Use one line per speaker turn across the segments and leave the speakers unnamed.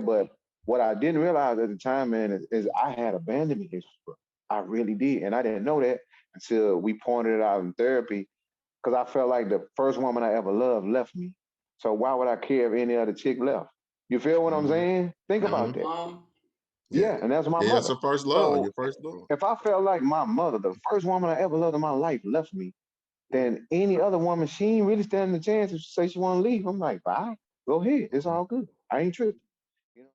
But what I didn't realize at the time, man, is I had abandonment issues, bro. I really did, and I didn't know that until we pointed it out in therapy. Because I felt like the first woman I ever loved left me. So why would I care if any other chick left? You feel what I'm
Mm-hmm.
saying? Think
That
Mm-hmm.
about
was
that.
mom.
Yeah.
Yeah, and that's my
Yeah, it's
mother.
your first love.
So
Your first love.
if I felt like my mother, the first woman I ever loved in my life, left me,
Mm.
then any other woman, she ain't really standing a chance to say she want to leave. I'm like, bye, go ahead. It's all good. I ain't tripping. You know?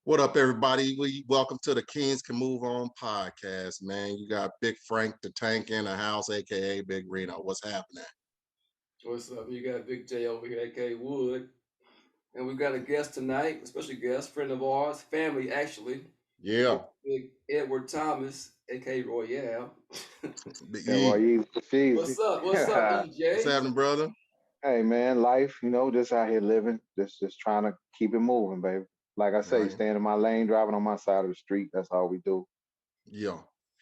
What up, everybody? We welcome to the Kings Can Move On podcast, man. You got Big Frank the Tank in the house, aka Big Reno. What's happening?
What's up? You got Big J over here, aka Wood. And we got a guest tonight, a special guest, friend of ours, family actually.
Yeah,
Big Edward Thomas, aka Royale.
Big
Yeah, well,
E.
it's easy.
What's up? What's up,
What's
EJ?
happening, brother?
Hey man, life, just out here living, just trying to keep it moving, baby. Like I say,
Right?
staying in my lane, driving on my side of the street. That's all we do.
Yeah,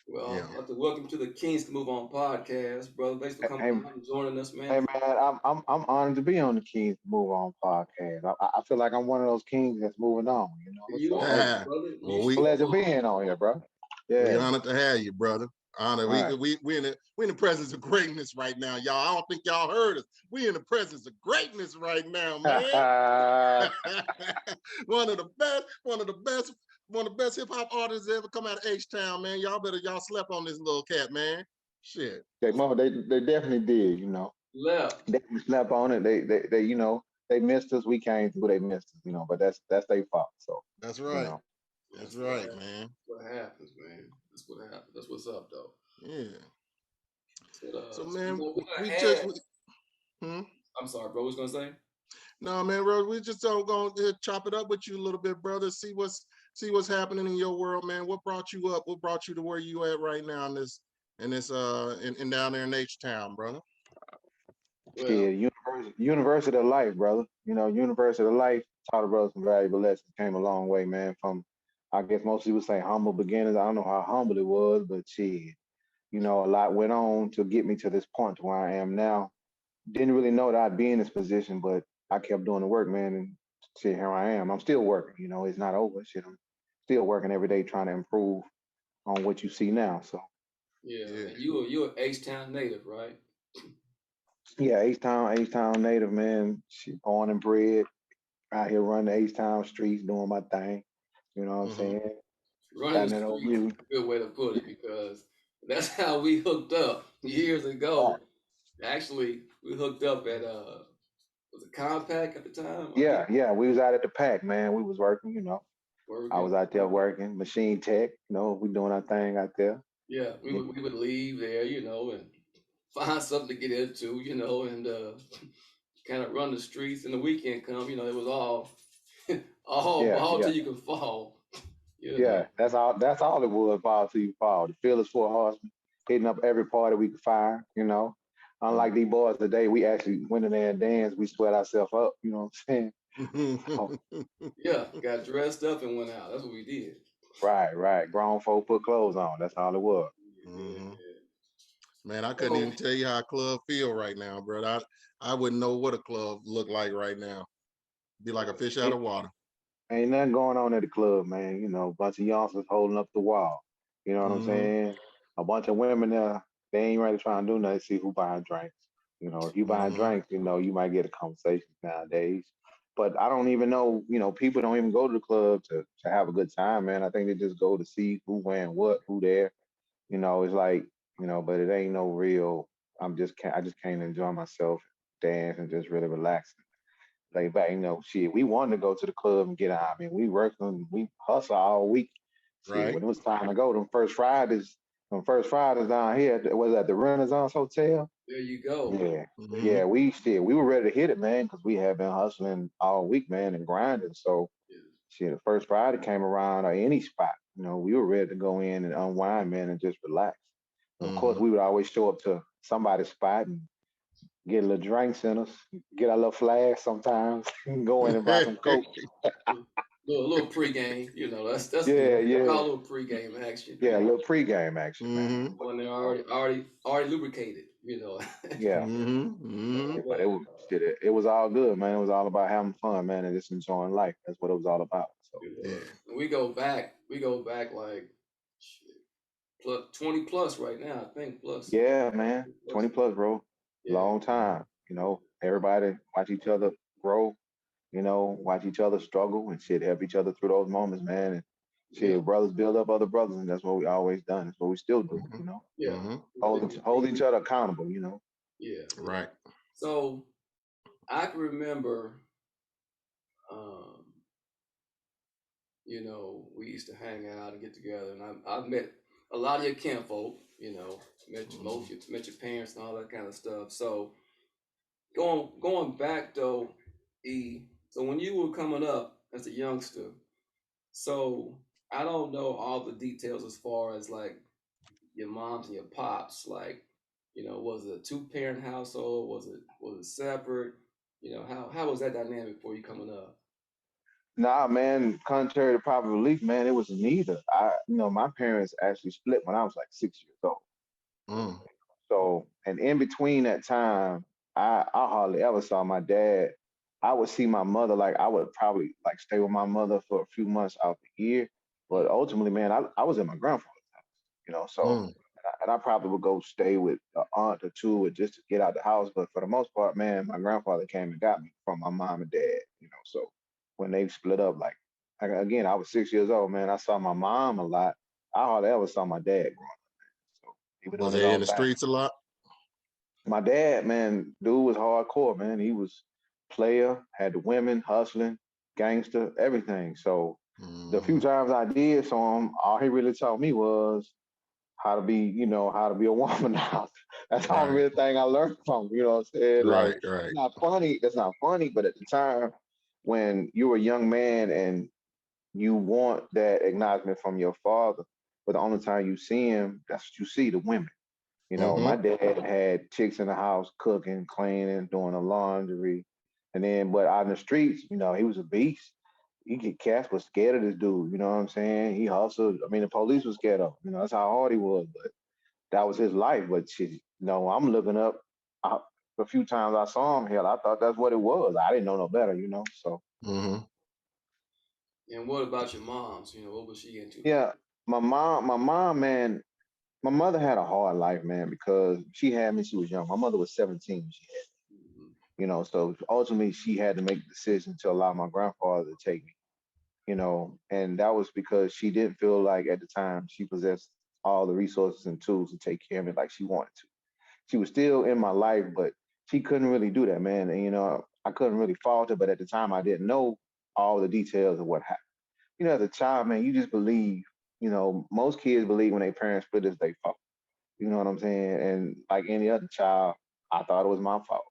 Well,
yeah.
I'd like to welcome to the Kings Can Move On podcast, brother. Thanks for coming
Hey,
on and joining us, man.
hey man, I'm honored to be on the Kings Move On podcast. I feel like I'm one of those kings that's moving on.
You
So
are,
it's
brother.
Well,
You
a
we
sure
pleasure
are.
being on here, bro.
we
Yeah,
honored to have you, brother. Honor.
all right.
We in the presence of greatness right now, y'all. I don't think y'all heard us. We in the presence of greatness right now, man. One of the best, one of the best, one of the best hip hop artists to ever come out of H Town, man. Y'all slept on this little cat, man. Shit.
They definitely did.
Left.
They slept on it. They missed us. We came through. They missed us. But that's their fault. So
That's
you
right.
know,
That's
That's what
right,
happens.
man.
What happens, man. That's what happens. That's what's up, though.
Yeah.
But,
So
so we
man,
gonna, we gonna
we just
have.
hmm?
I'm sorry, bro. What was gonna say?
No, man, bro, we just gonna chop it up with you a little bit, brother. See what's happening in your world, man. What brought you up? What brought you to where you at right now in down there in H Town, brother?
Well,
shit, university of life, brother. University of life taught a brother some valuable lessons. Came a long way, man. From I guess most people say humble beginnings. I don't know how humble it was, but shit, a lot went on to get me to this point to where I am now. Didn't really know that I'd be in this position, but I kept doing the work, man, and shit, here I am. I'm still working. It's not over. Shit, I'm still working every day trying to improve on what you see now. So
yeah,
Yeah.
and you're an H Town native, right?
yeah, H Town native, man. Shit, born and bred out here running the H Town streets, doing my thing. You know what I'm
Mm-hmm.
saying?
Running the
Got that old
streets is
music.
a good way to put it because that's how we hooked up years
Right.
ago. Actually, we hooked up at was it Compact at the time? I think
Yeah. We was out at the pack, man. We was working. I was
working.
out there working, machine tech. We doing our thing out there.
Yeah,
You
we would leave there, and find something to get into, and kind of run the streets. And the weekend come, it was all all
Yeah,
ball
yeah,
till you can fall, you know.
yeah. That's all it was. Fall till you fall. The Fearless Four Horsemen, hitting up every party we could find. Unlike these boys today, we actually went in there and danced. We sweat ourselves up. You know what I'm saying? So,
Yeah, got dressed up and went out. That's what we did.
right. Grown folk put clothes on. That's all it was.
Yeah,
hmm
yeah.
Man, I couldn't
So
even tell you how a club feel right now, bro. I wouldn't know what a club look like right now. Be like a fish out
Ain't,
of water.
ain't nothing going on at the club, man. A bunch of youngsters holding up the wall. You know what I'm
Mm-hmm.
saying? A bunch of women there, they ain't ready trying to do nothing. See who buying drinks. If you buying
Mm-hmm.
drinks, you might get a conversation nowadays. But I don't even know, people don't even go to the club to have a good time, man. I think they just go to see who wearing what, who there. It's like, but it ain't no real. I just can't enjoy myself, dance and just really relax, lay back. Shit, we wanted to go to the club and get out. I mean, we worked we hustle all week. Shit,
Right.
when it was time to go, them first Fridays down here, was at the Renaissance Hotel.
there you go.
Yeah,
Mm-hmm.
yeah, we were ready to hit it, man, because we had been hustling all week, man, and grinding. So,
Yeah.
shit, the first Friday came around or any spot, we were ready to go in and unwind, man, and just relax. And of course,
Mm-hmm.
we would always show up to somebody's spot and get a little drinks in us, get a little flash sometimes, go in and buy some coke.
Little pregame, that's
Yeah,
what we
yeah,
call a little pregame action.
yeah, a little pregame action, man.
Mm-hmm.
When they're
You know,
already lubricated.
yeah,
Mm-hmm.
but it was all good, man. It was all about having fun, man, and just enjoying life. That's what it was all about. So
Yeah.
We go back like shit, plus 20 plus right now, I think plus
yeah, man, 20
plus.
plus, bro,
Yeah.
long time. Everybody watch each other grow. Watch each other struggle and shit, help each other through those moments, man. And
Yeah.
shit, brothers build up other brothers, and that's what we always done. That's what we still do.
Mm-hmm.
Yeah.
Mm-hmm.
Hold each other accountable.
Yeah.
Right.
So I can remember, um, we used to hang out and get together, and I've met a lot of your kinfolk. Met your parents and all that kind of stuff. So going back though, E. So when you were coming up as a youngster, so I don't know all the details as far as like your moms and your pops. Like, was it a two-parent household? Was it separate? How was that dynamic for you coming up?
Nah, man. Contrary to popular belief, man, it was neither. My parents actually split when I was like 6 years old.
Mm.
So, and in between that time, I hardly ever saw my dad. I would see my mother, like I would probably like stay with my mother for a few months out the year. But
Mm,
ultimately, man, I was in my grandfather's house, so
Mm.
and I probably would go stay with an aunt or two or just to get out the house. But for the most part, man, my grandfather came and got me from my mom and dad, so when they split up, like again, I was 6 years old, man. I saw my mom a lot. I hardly ever saw my dad growing up. So he was
Was
on his
they in
own
the
path.
streets a lot?
My dad, man, dude was hardcore, man. He was player, had the women, hustling, gangster, everything. So the few
Mm-hmm.
times I did saw him, all he really taught me was how to be a woman now. That's the only
Right.
real thing I learned from him, you know what I'm saying? Like,
Right. Right.
it's not funny, but at the time when you were a young man and you want that acknowledgement from your father, but the only time you see him, that's what you see, the women. My
Mm-hmm.
dad had chicks in the house cooking, cleaning, doing the laundry. And then, but out in the streets, he was a beast. Cats was scared of this dude, you know what I'm saying? He hustled. I mean, the police was scared of him. That's how hard he was, but that was his life. But shit, I'm looking up. I, a few times I saw him, hell, I thought that's what it was. I didn't know no better. So,
Mm-hmm.
And what about your moms? What was she into?
yeah, my mom, man, my mother had a hard life, man, because she had me. She was young. My mother was 17 when she had
Mhm.
so ultimately she had to make the decision to allow my grandfather to take me, and that was because she didn't feel like at the time she possessed all the resources and tools to take care of me like she wanted to. She was still in my life, but she couldn't really do that, man. And I couldn't really fault her, but at the time I didn't know all the details of what happened. As a child, man, you just believe. Most kids believe when their parents split it's their fault. You know what I'm saying? And like any other child, I thought it was my fault.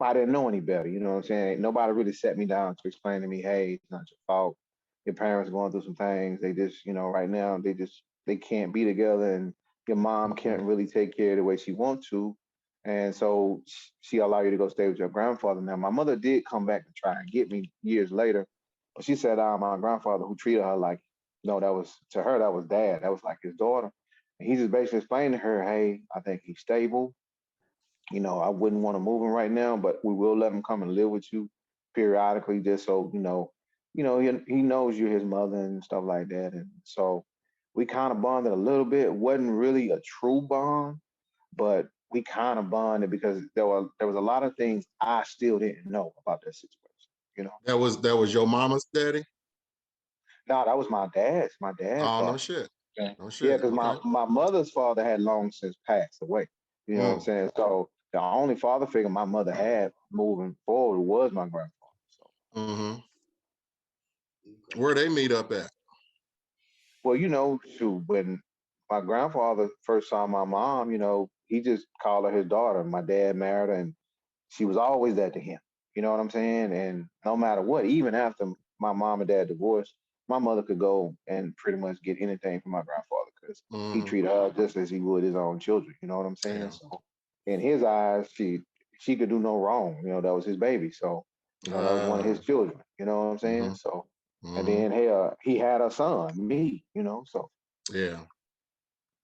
I didn't know any better. You know what I'm saying? Nobody really set me down to explain to me, hey, it's not your fault. Your parents are going through some things. They just, right now they can't be together, and your mom
Mm-hmm.
can't really take care of the way she wants to, and so she allowed you to go stay with your grandfather. Now, my mother did come back and try and get me years later, but she said, my grandfather who treated her like, no, that was to her that was dad. That was like his daughter, and he just basically explained to her, hey, I think he's stable. I wouldn't want to move him right now, but we will let him come and live with you periodically, just so he knows you're his mother and stuff like that. And so we kind of bonded a little bit. It wasn't really a true bond, but we kind of bonded because there was a lot of things I still didn't know about that situation. You know,
That was your mama's daddy?
no, that was my dad's
Oh, no
father.
shit.
Yeah,
No
yeah,
shit.
because my
Okay.
my mother's father had long since passed away. You know what I'm
Mm.
saying? So the only father figure my mother had moving forward was my grandfather. So,
Mm-hmm.
Okay.
Where they meet up at?
well, shoot, when my grandfather first saw my mom, he just called her his daughter. My dad married her, and she was always that to him. You know what I'm saying? And no matter what, even after my mom and dad divorced, my mother could go and pretty much get anything from my grandfather because he
Mm-hmm.
treated her just as he would his own children. You know what I'm saying?
Yeah.
So in his eyes, she could do no wrong. You know, that was his baby. So, you know, that was one of his children. You know what I'm saying?
Mhm.
So, and
Mhm.
then he had a son, me. You know, so
Yeah.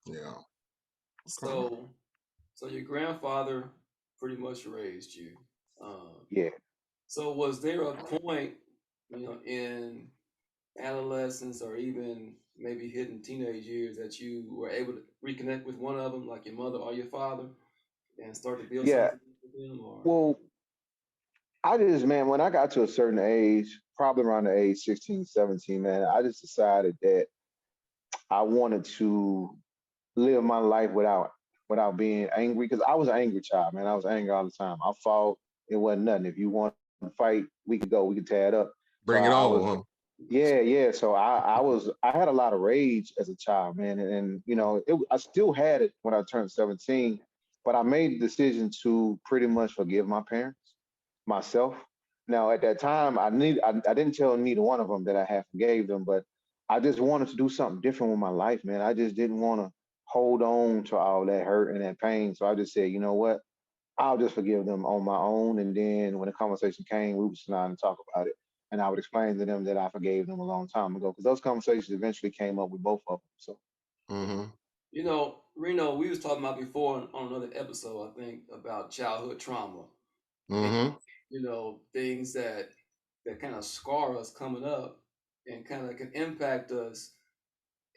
Yeah. Okay.
So your grandfather pretty much raised you. Um,
yeah,
so was there a point, in adolescence or even maybe hitting teenage years that you were able to reconnect with one of them, like your mother or your father, and start to build
yeah.
something with them? Or
Well, I just, man, when I got to a certain age, probably around the age 16, 17, man, I just decided that I wanted to live my life without being angry because I was an angry child, man. I was angry all the time. I fought. It wasn't nothing. If you want to fight, we could go. We could tear it up. So
Bring it
I was,
on,
yeah, yeah. So I had a lot of rage as a child, man, and you know, I still had it when I turned 17, but I made the decision to pretty much forgive my parents, myself. Now at that time, I didn't tell neither one of them that I had forgave them, but I just wanted to do something different with my life, man. I just didn't want to hold on to all that hurt and that pain. So I just said, you know what? I'll just forgive them on my own. And then when the conversation came, we would sit down and talk about it. And I would explain to them that I forgave them a long time ago because those conversations eventually came up with both of them. So
huh? Mhm.
Reno, we was talking about before on another episode, I think, about childhood trauma. And,
Mhm.
things that kind of scar us coming up and kind of can impact us,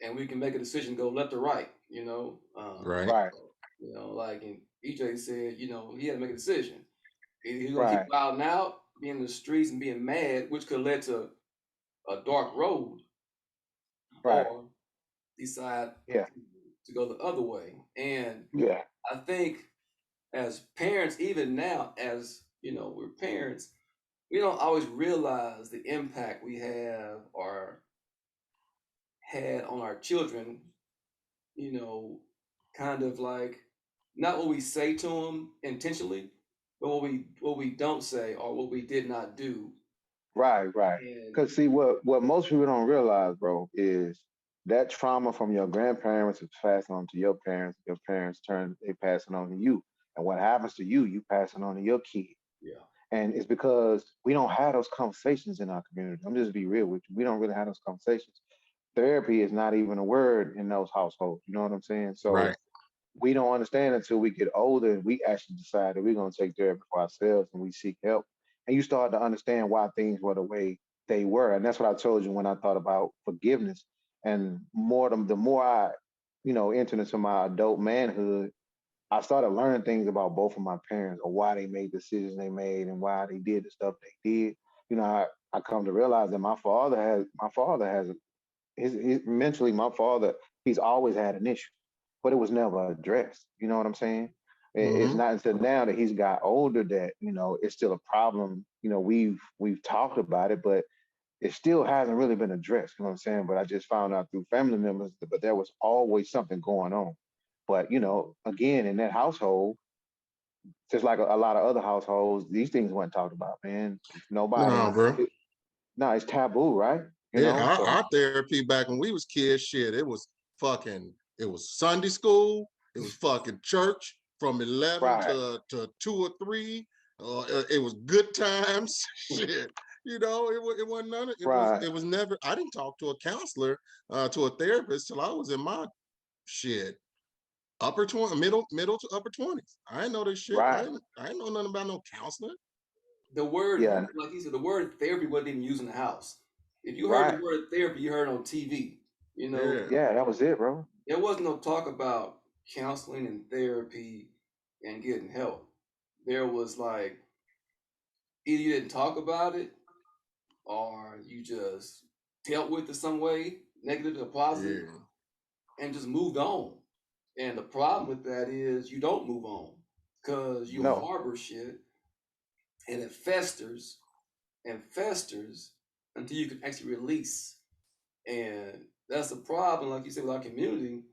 and we can make a decision go left or right.
Right.
right,
Like and EJ said, he had to make a decision. Either he's gonna keep
right,
wilding out, being in the streets and being mad, which could lead to a dark road,
right.
or decide
Yeah,
to go the other way. And
yeah,
I think as parents, even now, as we're parents, we don't always realize the impact we have or had on our children, you know, kind of like not what we say to them intentionally, but what we don't say or what we did not do.
right, right.
And
Because see, what most people don't realize, bro, is that trauma from your grandparents is passed on to your parents. Your parents they pass it on to you. And what happens to you, you pass it on to your kid.
yeah,
And it's because we don't have those conversations in our community. I'm just be real with you. We don't really have those conversations. Therapy is not even a word in those households. You know what I'm saying? So
Right.
we don't understand until we get older and we actually decide that we're going to take therapy for ourselves and we seek help. And you start to understand why things were the way they were. And that's what I told you when I thought about forgiveness. And the more I, entered into my adult manhood, I started learning things about both of my parents or why they made decisions they made and why they did the stuff they did. I come to realize that my father has his mentally, my father, he's always had an issue, but it was never addressed. You know what I'm saying? It's
Mhm.
not until now that he's got older that it's still a problem. We've talked about it, but it still hasn't really been addressed. You know what I'm saying? But I just found out through family members, but there was always something going on. But again, in that household, just like a lot of other households, these things weren't talked about, man.
No,
Nobody,
bro.
no, it's taboo, right?
Yeah,
So
our therapy back when we was kids, shit, it was Sunday school, it was fucking church from 11
right,
to 2 or 3. It was good times, shit. It wasn't none of
right,
it was never. I didn't talk to a counselor, to a therapist till I was in my shit upper 20, middle to upper 20s. I didn't know this shit.
right.
I didn't know nothing about no counseling.
the word,
Yeah,
like he said, the word therapy wasn't even used in the house. If you heard the
right.
word therapy, you heard it on TV. You know,
Yeah.
Yeah, that was it, bro.
there was no talk about counseling and therapy and getting help. There was like either you didn't talk about it or you just dealt with it some way, negative or positive,
Yeah.
and just moved on. And the problem with that is you don't move on because you
Mhm.
No,
harbor shit and it festers and festers until you can actually release. And that's the problem, like you said, with our community.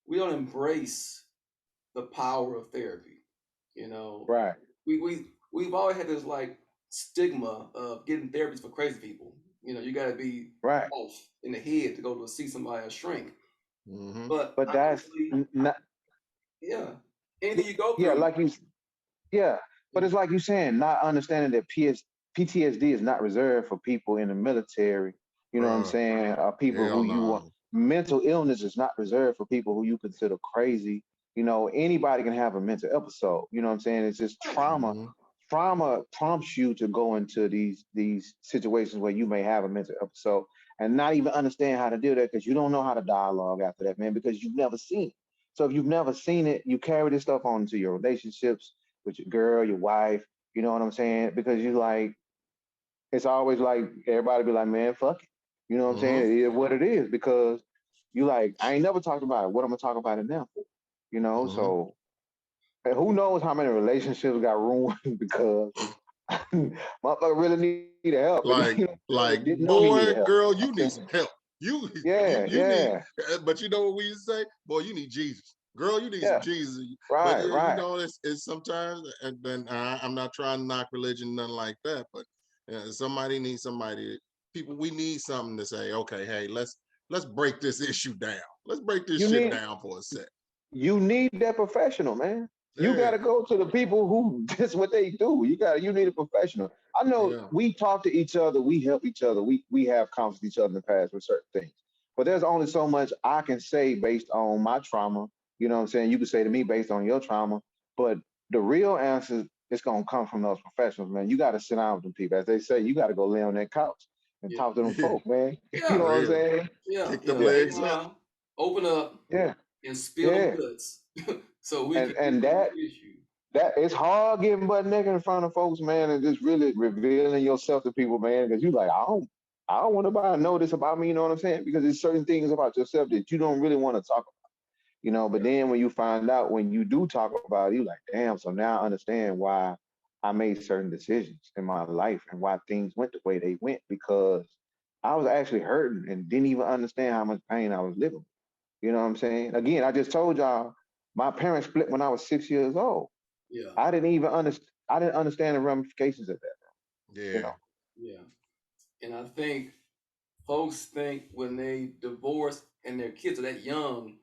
We don't embrace the power of therapy. You know,
right,
we've always had this like stigma of getting therapies for crazy people. You got to be
right.
off in the head to go to see somebody or shrink.
Mhm.
But
But that's
honestly,
not,
yeah, anything you go
yeah,
through,
like you, yeah. But it's like you saying, not understanding that PTSD is not reserved for people in the military. You know what I'm
Bruh,
saying? People
hell
who you want.
no.
Mental illness is not reserved for people who you consider crazy. You know, anybody can have a mental episode. You know what I'm saying? It's just
Right.
trauma.
Mm-hmm.
Trauma prompts you to go into these situations where you may have a mental episode and not even understand how to do that because you don't know how to dialogue after that, man, because you've never seen it. So if you've never seen it, you carry this stuff on into your relationships with your girl, your wife, you know what I'm saying? Because you like, it's always like everybody be like, man, fuck it. You know what I'm saying?
Mm-hmm.
It is what it is because you like, I ain't never talked about it. What I'm gonna talk about it now for? You know,
Mm-hmm.
so and who knows how many relationships got ruined because motherfucker really need help and
Like,
you know what I'm saying?
like,
Didn't know he
boy,
needed help.
girl,
You know
you
what
need
I'm
some
saying?
help. You,
Yeah,
you need.
yeah,
But you know what we used to say, boy, you need Jesus. Girl, you need some
yeah.
Jesus. But
Right,
you
right.
know, it's sometimes, and then I'm not trying to knock religion, nothing like that. But somebody needs somebody. People, we need something to say. Okay, hey, let's break this issue down. Let's break this
You
shit
need
down for a sec.
you need that professional, man. You got
Yeah,
to go to the people who that's what they do. You need a professional. I know
yeah.
we talk to each other, we help each other, we have confidence with each other in the past with certain things. But there's only so much I can say based on my trauma. You know what I'm saying? You can say to me based on your trauma, but the real answer is gonna come from those professionals, man. You got to sit down with them people, as they say. You got to go lay on that couch and
Yeah.
talk to them folk, man. You
Yeah.
know
For
what I'm
real.
saying?
Yeah.
Kick them
Yeah.
Yeah,
Lay
legs up.
down, open up,
yeah,
and spill them
yeah.
guts, so we
And
can get
and
through
that
the issue.
that it's hard getting butt naked in front of folks, man, and just really revealing yourself to people, man, because you like, I don't want nobody to know this about me, you know what I'm saying? Because there's certain things about yourself that you don't really want to talk about, you know. But
Yeah.
then when you find out, when you do talk about it, you like, damn, so now I understand why I made certain decisions in my life and why things went the way they went, because I was actually hurting and didn't even understand how much pain I was living. You know what I'm saying? Again, I just told y'all my parents split when I was 6 years old.
Yeah.
I didn't even understand. I didn't understand the ramifications of that. You
Yeah.
know.
Yeah. And I think folks think when they divorce and their kids are that young,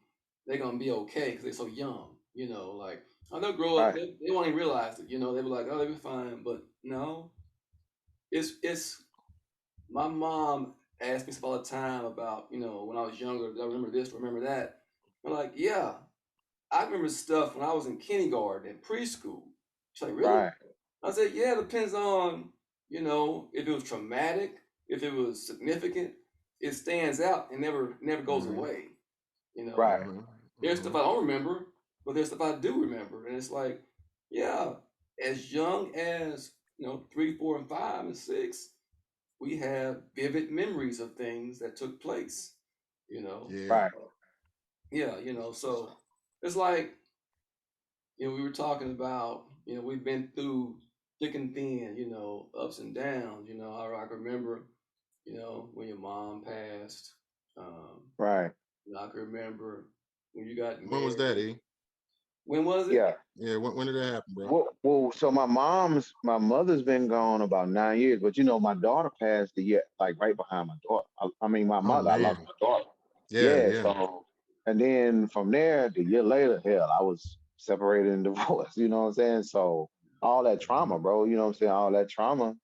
they're gonna be okay because they're so young. Like they'll grow up,
Right.
they won't even realize it. They be like, oh, they'll be fine. But no, it's my mom asked me stuff all the time about when I was younger. I remember this, remember that. I'm like, yeah, I remember stuff when I was in kindergarten and preschool. She's like, really?
Right.
I said, yeah, it depends on, if it was traumatic, if it was significant, it stands out and never goes
Mm-hmm.
away. You know,
Right.
Mm-hmm.
there's stuff
Mm-hmm.
I don't remember, but there's stuff I do remember. And it's like, yeah, as young as, 3, 4, and 5 and 6, we have vivid memories of things that took place, you know.
Yeah.
Right.
Yeah, so it's like, we were talking about, we've been through thick and thin, ups and downs. I can remember, when your mom passed. Um,
Right.
I can remember when you got
When was that,
married.
E?
When was it?
Yeah.
Yeah. When did that happen, bro?
Well, so my mother's been gone about 9 years, but you know, my daughter passed the year, like right behind my daughter. I mean, my
Oh
mother, I lost
man.
my daughter.
Yeah.
Yeah.
Yeah.
So, and then from there, the year later, hell, I was separated and divorced. You know what I'm saying? So all that
Mm-hmm.
trauma, bro. You know what I'm saying? All that trauma.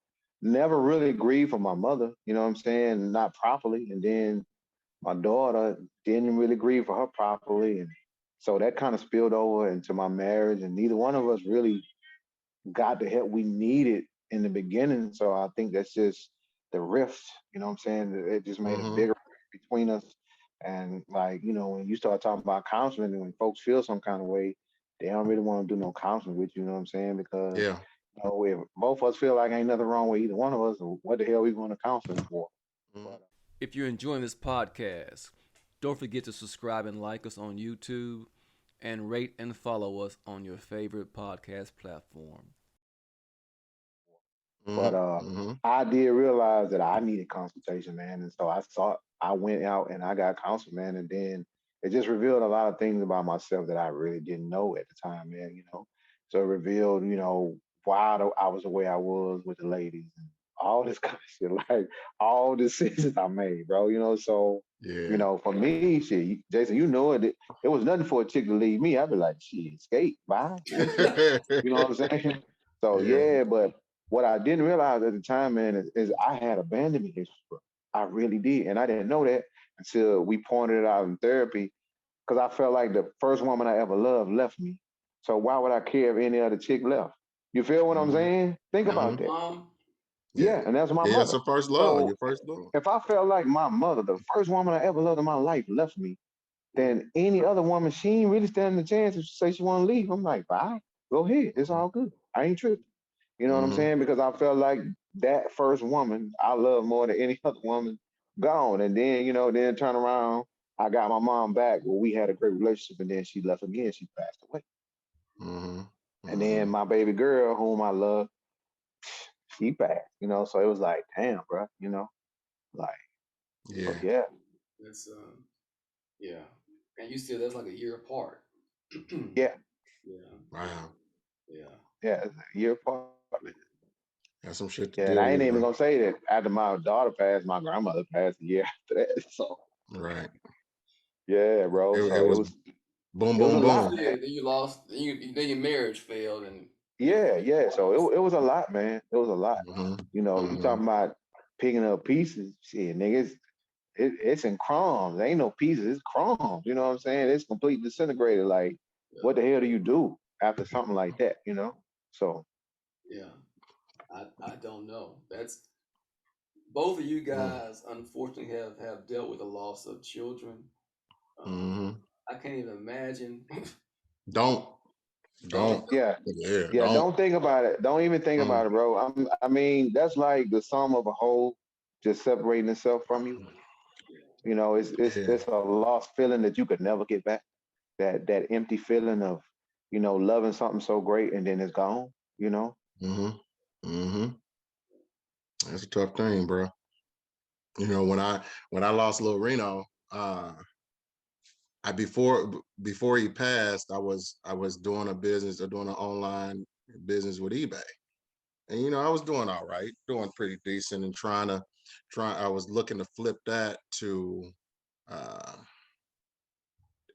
Never really grieved for my mother. You know what I'm saying? Not properly, and then my daughter didn't really grieve for her properly, and so that kind of spilled over into my marriage, and neither one of us really got the help we needed in the beginning. So I think that's just the rift, you know what I'm saying? It just made a
Mm-hmm.
bigger rift between us. And like, you know, when you start talking about counseling and when folks feel some kind of way, they don't really want to do no counseling with you know what I'm saying? Because,
Yeah.
you know, if both of us feel like ain't nothing wrong with either one of us, what the hell are we going to counseling for?
Mm-hmm.
But
If you're enjoying this podcast, don't forget to subscribe and like us on YouTube and rate and follow us on your favorite podcast platform.
But
Mm-hmm.
I did realize that I needed consultation, man. And so I went out and I got counsel, man. And then it just revealed a lot of things about myself that I really didn't know at the time, man, you know. So it revealed, you know, why I was the way I was with the ladies and all this kind of shit, like all the decisions I made, bro, you know. So, you
Yeah.
know, for me, shit, Jason, you know it was nothing for a chick to leave me. I'd be like, shit, skate, bye. You know what I'm saying? So
Yeah.
yeah, but what I didn't realize at the time, man, is I had abandonment issues, bro. I really did, and I didn't know that until we pointed it out in therapy. Because I felt like the first woman I ever loved left me. So why would I care if any other chick left? You feel what I'm
Mm-hmm.
saying? Think
Mm-hmm.
about that.
Yeah.
Yeah, and that's my
Yeah, it's
mother.
a first love.
So
Your first love.
if I felt like my mother, the first woman I ever loved in my life, left me, then any other woman, she ain't really standing a chance if she say she want to leave. I'm like, bye, go ahead. It's all good. I ain't tripping. You know what I'm
Mm-hmm.
saying? Because I felt like that first woman I love more than any other woman gone. And then, then turn around, I got my mom back. Well, we had a great relationship, and then she left again. She passed away.
Mm-hmm.
And
Mm-hmm.
then my baby girl, whom I love, she passed. So it was like, damn, bro. Like, so
Yeah.
yeah,
That's yeah. And you said that's like a year apart.
yeah,
Yeah,
Wow.
yeah.
yeah. It's a year apart, man.
That's some shit to
Yeah, and
deal
I ain't
with,
even
bro.
gonna say that after my daughter passed, my grandmother passed a year after that. So
Right.
yeah, bro.
It
So it
was
was
boom,
it was a
boom,
Then you
lot,
boom.
man.
did. Then you lost. Then your marriage failed, and
Yeah, yeah. So
lost.
it was a lot, man. It was a lot.
Mm-hmm.
You
Mm-hmm.
talking about picking up pieces, shit, niggas. It's in crumbs. Ain't no pieces. It's crumbs. You know what I'm saying? It's completely disintegrated. Like, what
Yeah,
the hell do you do after something like that? So
yeah. I don't know. That's both of you guys. Unfortunately, have dealt with the loss of children. Um,
Mm-hmm.
I can't even imagine.
Don't.
Oh,
Don't.
yeah,
Yeah,
yeah.
don't.
Don't think about it. Don't even think
Mm.
about it, bro. I mean, that's like the sum of a whole just separating itself from you.
Yeah.
It's a lost feeling that you could never get back. That empty feeling of loving something so great and then it's gone. You know.
Mm-hmm. Mm-hmm. That's a tough thing, bro. When I lost Lil Reno, I before he passed, I was doing a business or doing an online business with eBay. And I was doing all right, doing pretty decent and I was looking to flip that to uh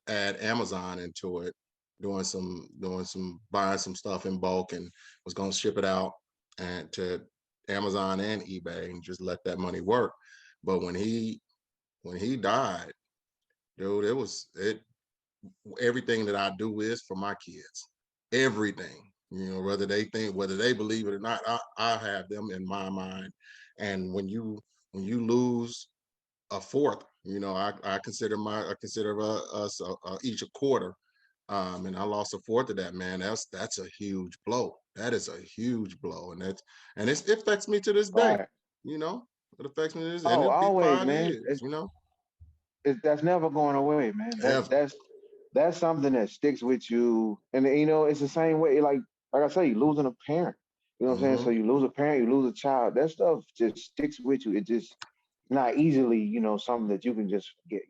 add Amazon into it, doing some buying some stuff in bulk and was gonna ship it out and to Amazon and eBay and just let that money work. But when he died, dude, it everything that I do is for my kids. Everything. Whether they believe it or not, I have them in my mind. And when you lose a fourth, I consider us each a quarter. And I lost a fourth of that, man. That's a huge blow. That is a huge blow. It affects me to this day.
Right.
You know, it affects me to this, and
Oh,
it'll be
always,
five
man.
years. You know,
That's never going away, man. That
ever.
that's something that sticks with you, and it's the same way. Like I say, you losing a parent. You know what I'm saying? So
Hmm.
you lose a parent, you lose a child. That stuff just sticks with you. It just not easily, something that you can just forget.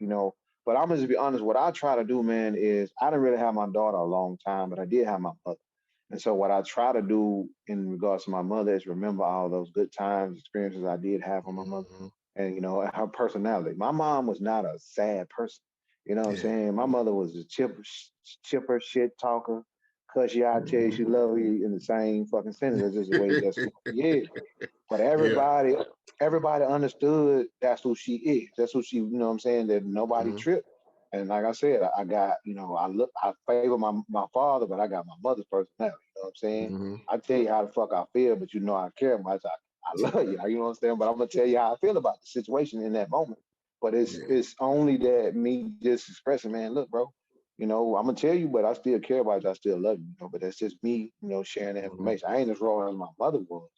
But I'm gonna just be honest. What I try to do, man, is I didn't really have my daughter a long time, but I did have my mother. And so what I try to do in regards to my mother is remember all those good times, experiences I did have with my mother,
Hmm.
and her personality. My mom was not a sad person. You know what I'm
Yeah.
saying? My mother was a chipper, shit talker, cuss you out, tell you
Hmm.
she love you in the same fucking sentence. That's just the way that's who she is. But
Yeah.
everybody understood that's who she is. That's who she, you know what I'm saying, that nobody
Hmm.
tripped. And like I said, I got, I favor my father, but I got my mother's personality. You know what I'm saying?
Hmm.
I tell you how the fuck I feel, but I care much. I love you. You know what I'm saying? But I'm gonna tell you how I feel about the situation in that moment. But it's
Yeah.
it's only that me just expressing, man, look, bro, I'm gonna tell you, but I still care about you. I still love you. But that's just me, sharing the
Hmm.
information. I ain't as raw as my mother was,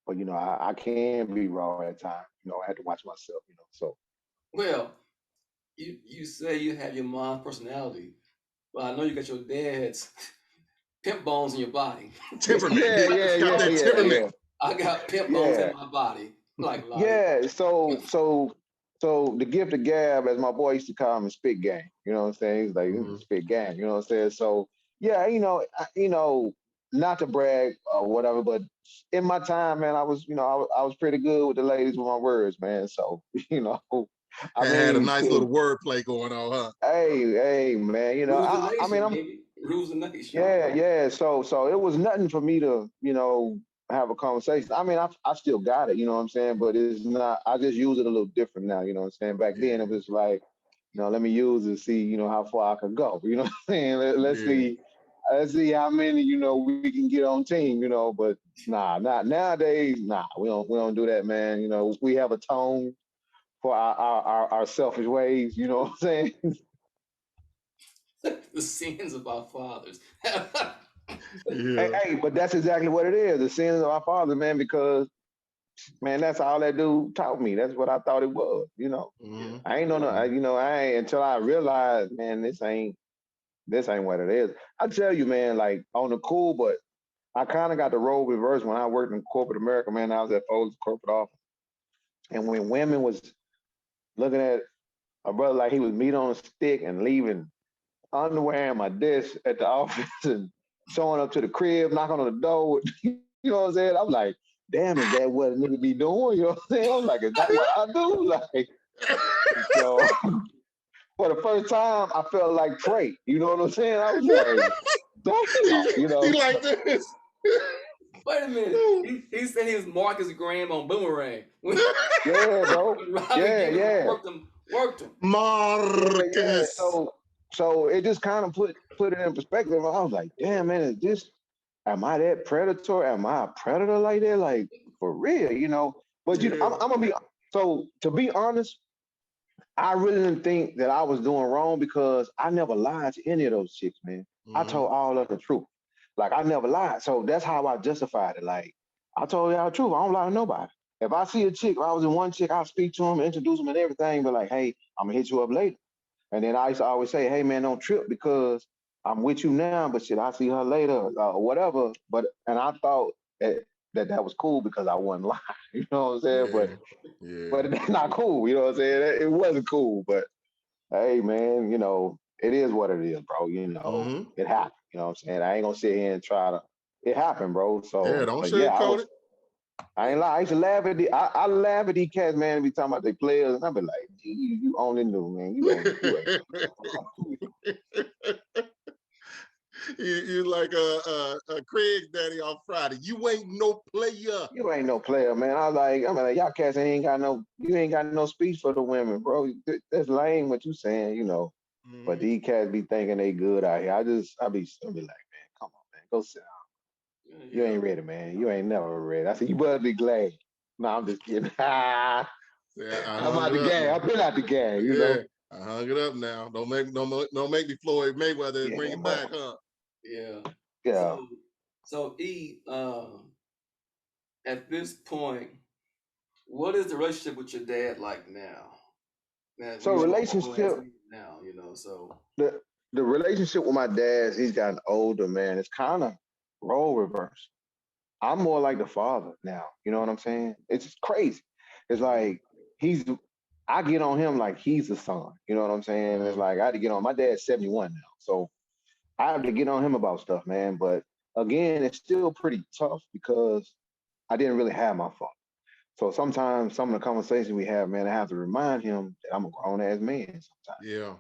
but I can be raw at times. I had to watch myself. So
well, you say you have your mom's personality, but I know you got your dad's pimp bones in your body.
Temperament.
yeah,
He
yeah,
got
yeah,
that
yeah,
temperament.
yeah,
I got pimp bones in
yeah,
my body, like.
yeah. So the gift of gab, as my boy used to call him, is spit game. You know what I'm saying? He's like
Hmm.
spit game. You know what I'm saying? So yeah, not to brag or whatever, but in my time, man, I was, I was pretty good with the ladies with my words, man. So I
Had a
mean,
nice little
shit.
wordplay going on, huh?
Hey, man.
Who's the
I mean,
nation, baby? rules the nation.
Yeah. So it was nothing for me to, have a conversation. I mean, I still got it, you know what I'm saying? But it's not. I just use it a little different now, you know what I'm saying? Back then,
Yeah,
it was like, let me use it, see, how far I can go. You know what I'm saying? Let's
yeah,
see, how many, we can get on team. But nah, not nowadays. Nah, we don't do that, man. We have a tone for our selfish ways. You know what I'm saying?
The sins of our fathers.
Hey,
yeah.
hey, but that's exactly what it is. The sins of our father, man. Because man, that's all that dude taught me. That's what I thought it was.
Hmm.
I ain't know no. I ain't until I realized, man, this ain't what it is. I tell you, man, like on the cool, but I kind of got the role reversed when I worked in corporate America, man. I was at Folds corporate office, and when women was looking at a brother like he was meat on a stick and leaving underwear in my desk at the office and showing up to the crib, knocking on the door. You know what I'm saying? I'm like, damn, is that what a nigga be doing? You know what I'm saying? I'm like, is that what I do? Like, so for the first time, I felt like Prey. You know what I'm saying? I was like, damn,
He like this.
Wait a minute. He said he was Marcus Graham on Boomerang.
Yeah, bro.
Robbie
Yeah,
Givens
yeah.
worked him.
Yeah.
Marcus.
So it just kind of put it in perspective. I was like, damn, man, am I that predator? Am I a predator like that? Like for real? But
Yeah.
I'm gonna be so to be honest, I really didn't think that I was doing wrong because I never lied to any of those chicks, man. I
Hmm.
told all of the truth. Like I never lied. So that's how I justified it. Like I told y'all the truth. I don't lie to nobody. If I see a chick, if I was in one chick, I'll speak to them, introduce them and everything, but like, hey, I'm gonna hit you up later. And then I used to always say, hey man, don't trip because I'm with you now, but shit, I see her later or whatever. And I thought that was cool because I wasn't lying. You know what I'm saying?
Yeah.
But
Yeah.
but it's not cool. You know what I'm saying? It wasn't cool. But hey man, it is what it is, bro.
Hmm.
It happened. You know what I'm saying? I ain't gonna sit here and try to. It happened, bro.
Yeah.
So,
Don't
but yeah,
sugarcoat it.
I ain't lie. I used to laugh at I laugh at these cats, man, every time about they players, and I be like, you only knew, man. You ain't
You like a Craig's daddy on Friday. You ain't no player.
You ain't no player, man. I'm like, y'all cats you ain't got no speech for the women, bro. That's lame what you saying. But
Hmm.
these cats be thinking they good out here. I be like, man, come on, man, go sit down. You
Yeah.
ain't ready, man. You ain't never ready. I said, you better be glad. No, I'm just kidding. I'm
Yeah, I hung
out
it
the
up
game.
now.
I've been out the game.
Yeah, I hung it up now. Don't make me Floyd Mayweather and bring
Yeah,
it
but
back, huh?
Yeah.
yeah.
So at this point, what is the relationship with your dad like now? Now
So
you grown as
relationship,
me now, so
the the relationship with my dad, he's gotten older, man. It's kind of role reverse. I'm more like the father now. You know what I'm saying? It's just crazy. It's
Hmm.
like he's I get on him like he's the son. You know what I'm saying? It's
Hmm.
like I had to get on my dad's 71 now. So I have to get on him about stuff, man. But again, it's still pretty tough because I didn't really have my father. So sometimes some of the conversations we have, man, I have to remind him that I'm a grown ass man sometimes.
Yeah.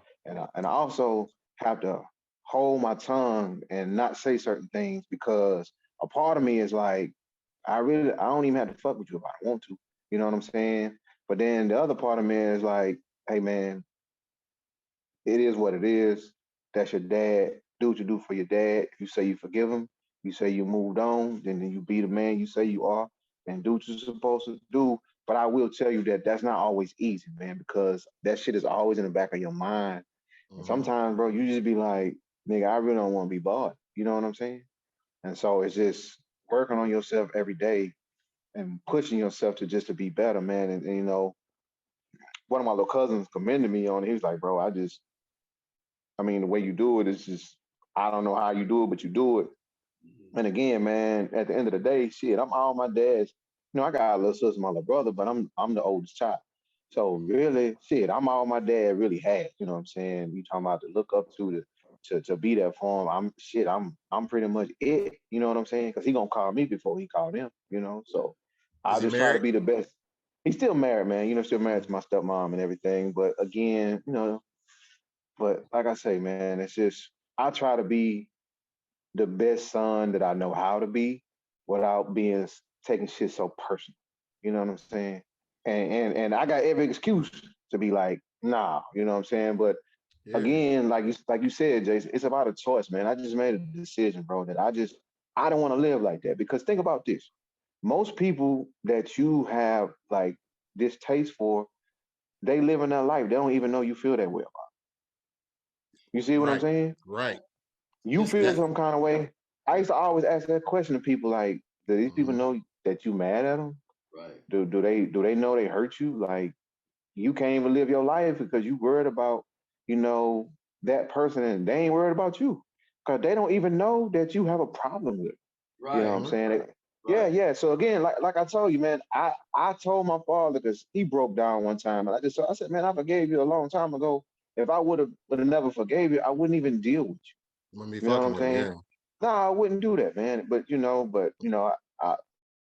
And I also have to hold my tongue and not say certain things because a part of me is like, I don't even have to fuck with you if I don't want to. You know what I'm saying? But then the other part of me is like, hey man, it is what it is. That's your dad. Do what you do for your dad. If you say you forgive him, you say you moved on, then you be the man you say you are and do what you're supposed to do. But I will tell you that that's not always easy, man, because that shit is always in the back of your mind. And
Hmm.
sometimes, bro, you just be like, nigga, I really don't want to be bothered. You know what I'm saying? And so it's just working on yourself every day and pushing yourself to be better, man. And one of my little cousins commended me on it. He was like, bro, I mean, the way you do it is just, I don't know how you do it, but you do it.
mhm.
And again, man, at the end of the day, shit, I'm all my dad's. I got a little sister, my little brother, but I'm the oldest child. So really, shit, I'm all my dad really had. You know what I'm saying? You talking about to look up to be there for him. I'm pretty much it. You know what I'm saying? Because he gonna call me before he called him. So
Is
I'll
he
just try to
married?
be the best. He's still married, man. Still married to
Mhm.
my stepmom and everything. But again, but like I say, man, it's just I try to be. the best son that I know how to be without being taking shit so personal. You know what I'm saying? And I got every excuse to be like, nah, you know what I'm saying? But
Yeah.
again, like you said, Jason, it's about a choice, man. I just made a decision, bro, that I don't want to live like that. Because think about this. Most people that you have like this taste for, they live in their life. They don't even know you feel that way about. You see what I'm
Right.
saying?
Right.
You
It's
feel
That.
some kind of way. I used to always ask that question to people like, do these people
Mhm.
know that you mad at them?
right.
Do they know they hurt you? Like you can't even live your life because you worried about, you know, that person and they ain't worried about you. Cause they don't even know that you have a problem with it. You know what
Right.
I'm
Mhm.
saying? Yeah,
Right.
yeah. So again, like I told you, man, I told my father because he broke down one time and I said, man, I forgave you a long time ago. If I would have never forgave you, I wouldn't even deal with you.
Wouldn't be
You know what
fucking
I'm
with him.
saying?
Yeah.
No, I wouldn't do that, man. I,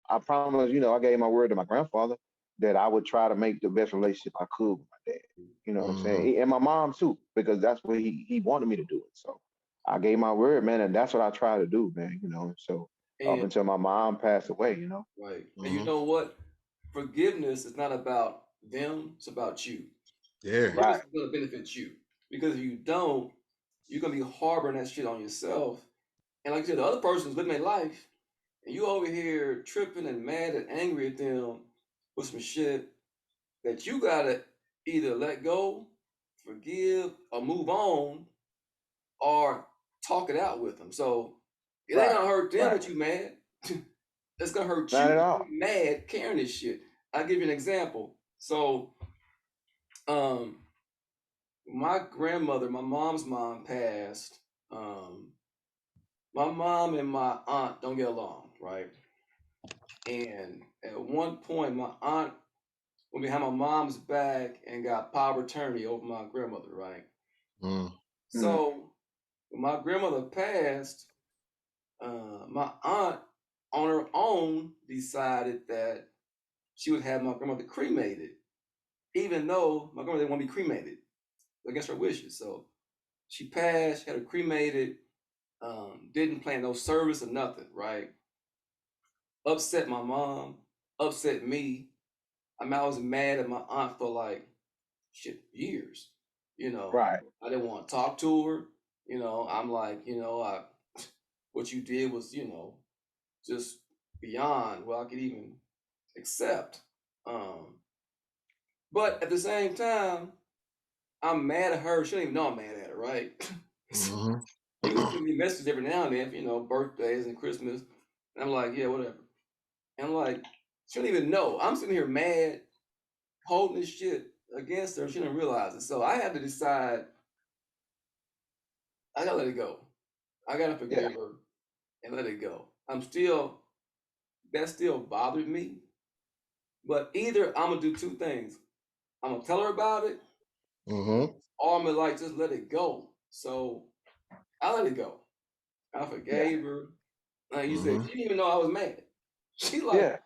I promise, I gave my word to my grandfather that I would try to make the best relationship I could with my dad. You know what I'm
Mhm.
saying? And my mom too, because that's what he wanted me to do it. So I gave my word, man, and that's what I try to do, man. So up
And
until my mom passed away,
right. And you
Mhm.
know what? Forgiveness is not about them, it's about you.
Yeah.
Forgiveness
Right,
is gonna benefit you. Because if you don't, you're gonna be harboring that shit on yourself. And like I said, the other person's living their life, and you over here tripping and mad and angry at them with some shit that you gotta either let go, forgive, or move on, or talk it out with them. So it ain't
right,
gonna hurt them
right.
that you mad. It's gonna hurt
Not
you
at
if
all.
you mad carrying this shit. I'll give you an example. So um my grandmother, my mom's mom passed. Um my mom and my aunt don't get along, right? And at one point my aunt went behind my mom's back and got power of attorney over my grandmother, right?
Mhm.
Mm,
So when my grandmother passed, my aunt on her own decided that she would have my grandmother cremated, even though my grandmother didn't want to be cremated against her wishes. So she passed, had her cremated, didn't plan no service or nothing, right? Upset my mom, upset me. I mean, I was mad at my aunt for like shit years. You know,
right.
I didn't want to talk to her. I'm like, what you did was, just beyond what I could even accept. Um, but at the same time, I'm mad at her. She don't even know I'm mad at her, right?
Mhm.
She would send me messages every now and then, birthdays and Christmas. And I'm like, yeah, whatever. And I'm like, she don't even know. I'm sitting here mad, holding this shit against her. She didn't realize it. So I had to decide, I gotta let it go. I gotta
Yeah,
forgive her and let it go. That still bothered me. But either I'm gonna do two things. I'm gonna tell her about it,
Mhm.
or I'm gonna like just let it go. So I let it go. I
yeah,
forgave her. Like you said,
Mhm.
she didn't even know I was mad. She like
yeah.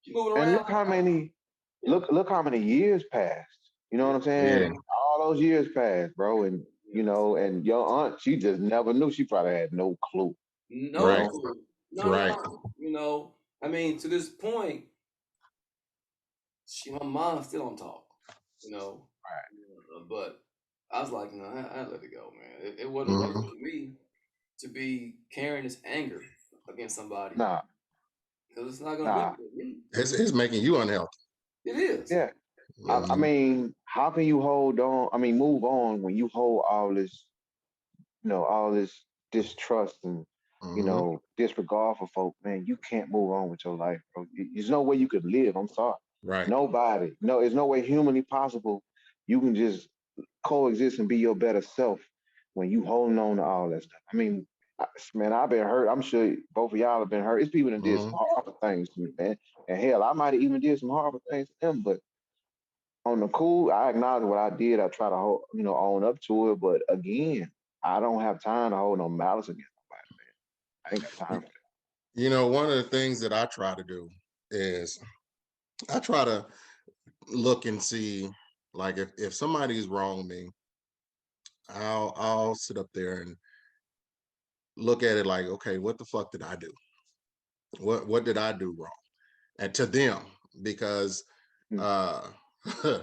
she moving
And
around. Yeah,
look how many years passed. You know
yeah,
what I'm saying?
Yeah.
All those years passed, bro. And
yes.
and your aunt, she just never knew. She probably had no clue. You
No
Right.
know?
clue. None at
Right.
all. I mean, to this point, my mom still don't talk. You know, but I was like, I let it go, man. It wasn't worth it
Mhm.
for me to be carrying this anger against somebody
Nah,
because it's not gonna
nah.
benefit me.
It's making you unhealthy.
It is.
Yeah. I
Mhm.
mean, how can you hold on? I mean, move on when you hold all this distrust and,
Mhm.
disregard for folk, man. You can't move on with your life, bro. There's no way you could live. I'm sorry.
Right.
Nobody. No, there's no way humanly possible you can just coexist and be your better self when you holding on to all that stuff. I mean, man, I've been hurt. I'm sure both of y'all have been hurt. It's people that did some
Mhm.
horrible things to me, man. And hell, I might have even did some horrible things to them, but on the cool, I acknowledge what I did. I try to hold, own up to it. But again, I don't have time to hold no malice against nobody, man. I ain't got time for that.
One of the things that I try to do is I try to look and see, like, if somebody's wronged me, I'll sit up there and look at it like, okay, what the fuck did I do? What did I do wrong? And to them, because
Mm,
uh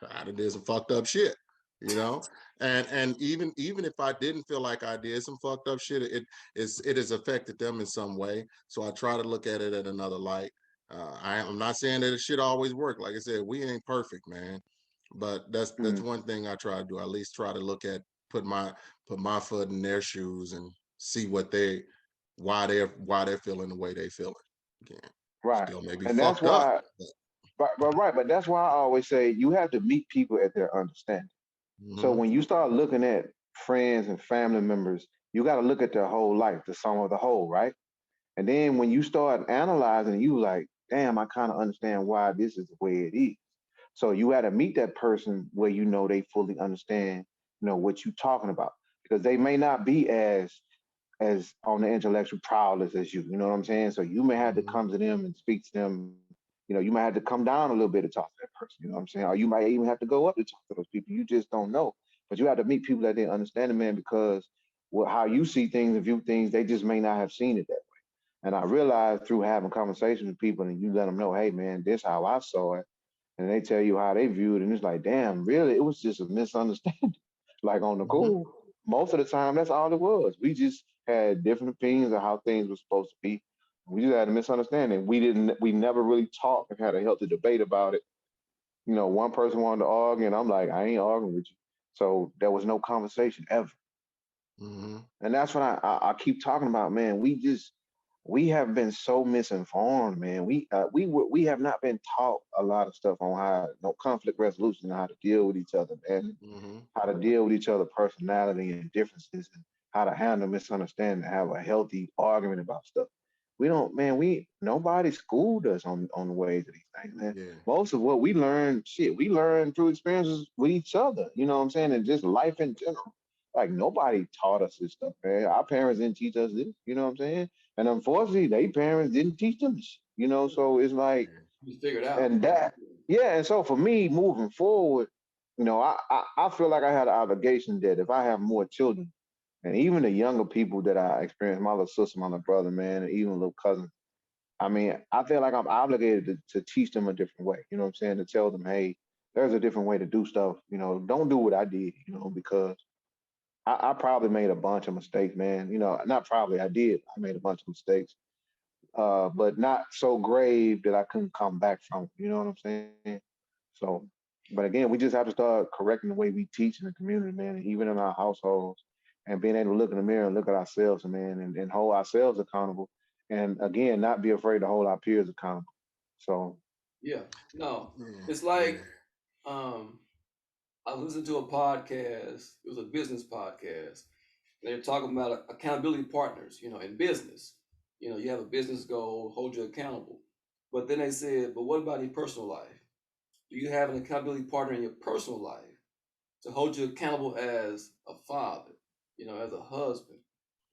I done did some fucked up shit, you know. And even if I didn't feel like I did some fucked up shit, it has affected them in some way. So I try to look at it at another light. I'm not saying that it should always work. Like I said, we ain't perfect, man. But that's
mm.
one thing I try to do. At least try to look at put my foot in their shoes and see what they why they're feeling the way they feeling. Again,
Right.
still maybe
And that's
fucked up.
why, right, but that's why I always say you have to meet people at their understanding. So
Hmm.
when you start looking at friends and family members, you got to look at their whole life, the sum of the whole, right? And then when you start analyzing, you like, damn, I kind of understand why this is the way it is. So you got to meet that person where you know they fully understand, what you're talking about, because they may not be as on the intellectual prowess as you. You know what I'm saying? So you may have to
Hmm.
come to them and speak to them. You might have to come down a little bit to talk to that person. You know what I'm saying? Or you might even have to go up to talk to those people. You just don't know. But you have to meet people that they understand it, man, because how you see things and view things, they just may not have seen it that way. And I realized through having conversations with people and you let them know, hey, man, this how I saw it. And they tell you how they view it. And it's like, damn, really? It was just a misunderstanding. Like on the
Hmm.
cool. Most of the time, that's all it was. We just had different opinions of how things were supposed to be. We just had a misunderstanding. We never really talked and had a healthy debate about it. One person wanted to argue, and I'm like, I ain't arguing with you. So there was no conversation ever.
Hmm.
And that's what I keep talking about, man. We have been so misinformed, man. We have not been taught a lot of stuff on how no conflict resolution, how to deal with each other, man,
Hmm.
how to deal with each other personality and differences, and how to handle misunderstanding, have a healthy argument about stuff. We don't, man. We Nobody schooled us on the ways of these things, man.
Yeah.
Most of what we learned, shit, we learned through experiences with each other. You know what I'm saying? And just life in general. Like nobody taught us this stuff, man. Our parents didn't teach us this. You know what I'm saying? And unfortunately, they parents didn't teach them this. So it's like,
Yeah.
You figure it out.
and that, yeah. And so for me, moving forward, I feel like I had an obligation that if I have more children, and even the younger people that I experience, my little sister, my little brother, man, and even little cousin, I mean, I feel like I'm obligated to teach them a different way. You know what I'm saying? To tell them, hey, there's a different way to do stuff. Don't do what I did. Because I probably made a bunch of mistakes, man. Not probably, I did. I made a bunch of mistakes, but not so grave that I couldn't come back from. You know what I'm saying? So, but again, we just have to start correcting the way we teach in the community, man, and even in our households, and being able to look in the mirror and look at ourselves, man, and hold ourselves accountable. And again, not be afraid to hold our peers accountable. So,
Yeah. No,
Yeah.
it's
Yeah.
like um, I listened to a podcast. It was a business podcast. And they're talking about accountability partners. In business, you have a business goal, hold you accountable. But then they said, but what about your personal life? Do you have an accountability partner in your personal life to hold you accountable as a father? As a husband.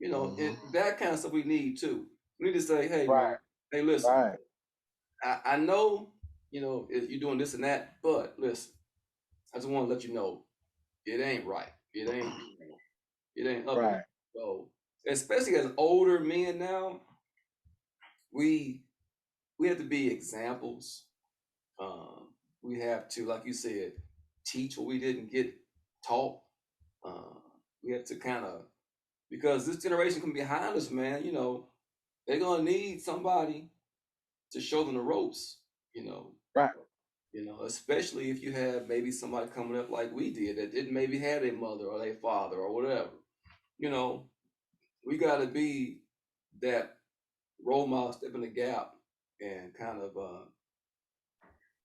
Hmm.
That kind of stuff we need too. We need to say, hey man,
right,
hey listen,
right,
I know, if you're doing this and that, but listen, I just want to let you know it ain't right. It ain't up here.
right,
So especially as older men now, we we have to be examples. Um, we have to, like you said, teach what we didn't get taught. Uh, we have to kind of, because this generation can be behind us, man. They're gonna need somebody to show them the ropes. You know,
right,
especially if you have maybe somebody coming up like we did that didn't maybe have a mother or a father or whatever. You know, we got to be that role model, step in the gap, and kind of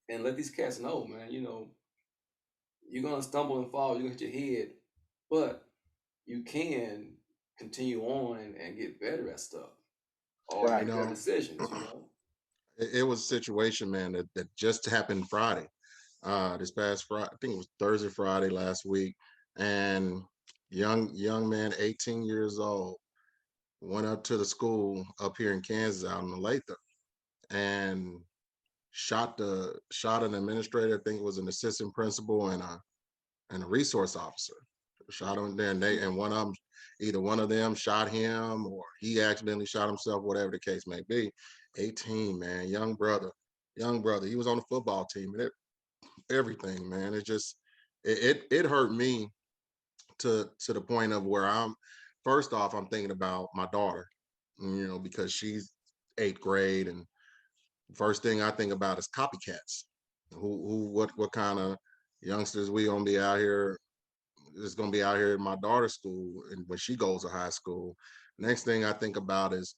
and let these cats know, man. You're gonna stumble and fall, you're gonna hit your head, but you can continue on and get better at stuff or
You
right.
make better
know,
decisions.
it was a situation, man, that just happened Friday. This past Friday, I think it was Thursday, Friday last week, and young man, 18 years old, went up to the school up here in Kansas, out in Olathe, and shot an administrator. I think it was an assistant principal and a resource officer. Shot him there, and one of them either one of them shot him or he accidentally shot himself, whatever the case may be. 18, man, young brother. He was on the football team and everything, man. It just it hurt me to the point of where I'm first off, I'm thinking about my daughter, because she's 8th grade, and first thing I think about is copycats. What kind of youngsters we gonna be out here is gonna be out here in my daughter's school and when she goes to high school. Next thing I think about is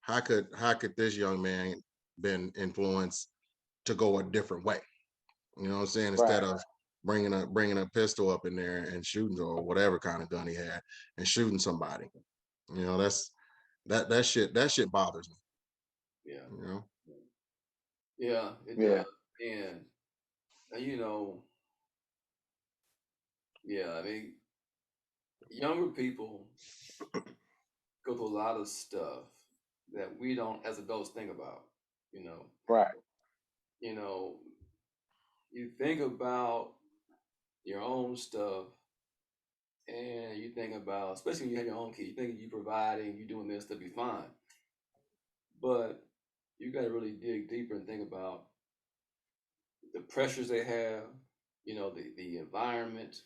how could this young man been influenced to go a different way? You know what I'm saying? Instead
Right.
of bringing a pistol up in there and shooting, or whatever kind of gun he had, and shooting somebody. That shit bothers me.
Yeah.
You know.
Yeah, it
Yeah.
does. And you know, yeah, I mean, younger people go through a lot of stuff that we don't as adults think about, you know.
Right.
You know, you think about your own stuff and you think about, especially when you have your own kids, you think you providing, you doing this to be fine. But you got to really dig deeper and think about the pressures they have, the environment.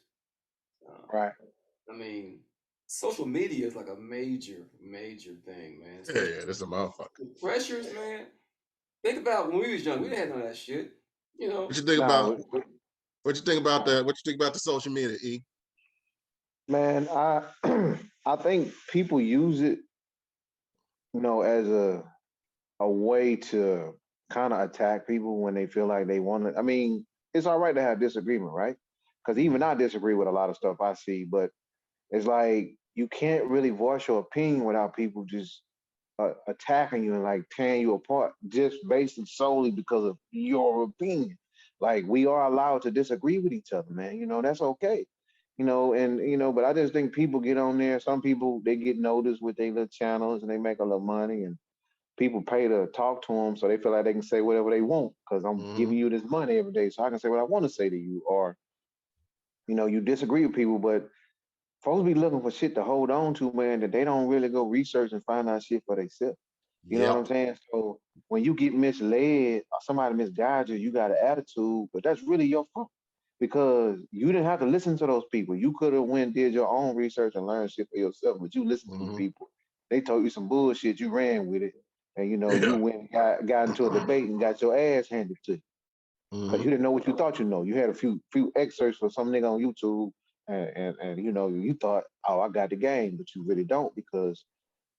Um,
Right.
I mean, social media is like a major, major thing, man.
Yeah,
Especially
yeah, this a motherfucker.
the pressures, man. Think about when we was young, we didn't have none of that shit. You know,
What you think about?
Now,
What you think about that? What you think about the social media? E.
man, I I think people use it, as a way to kind of attack people when they feel like they want to. I mean, it's all right to have disagreement, right? Because even I disagree with a lot of stuff I see, but it's like you can't really voice your opinion without people just attacking you and like tearing you apart just based solely because of your opinion. Like we are allowed to disagree with each other, man. That's okay. But I just think people get on there. Some people they get noticed with their little channels and they make a little money, and people pay to talk to them, so they feel like they can say whatever they want because I'm
Mm-hmm.
giving you this money every day, so I can say what I want to say to you. Or you disagree with people, but folks be looking for shit to hold on to, man, that they don't really go research and find out shit for themselves. You know what I'm
Yep.
saying? So when you get misled or somebody misguides you, you got an attitude, but that's really your fault because you didn't have to listen to those people. You could have went and did your own research and learned shit for yourself, but you listened to them
Mm-hmm.
people. They told you some bullshit, you ran with it, and you
Yeah.
went and got into a debate and got your ass handed to you because
Mm-hmm.
you didn't know what you thought you know. You had a few excerpts for some nigga on YouTube, and you thought, oh, I got the game, but you really don't because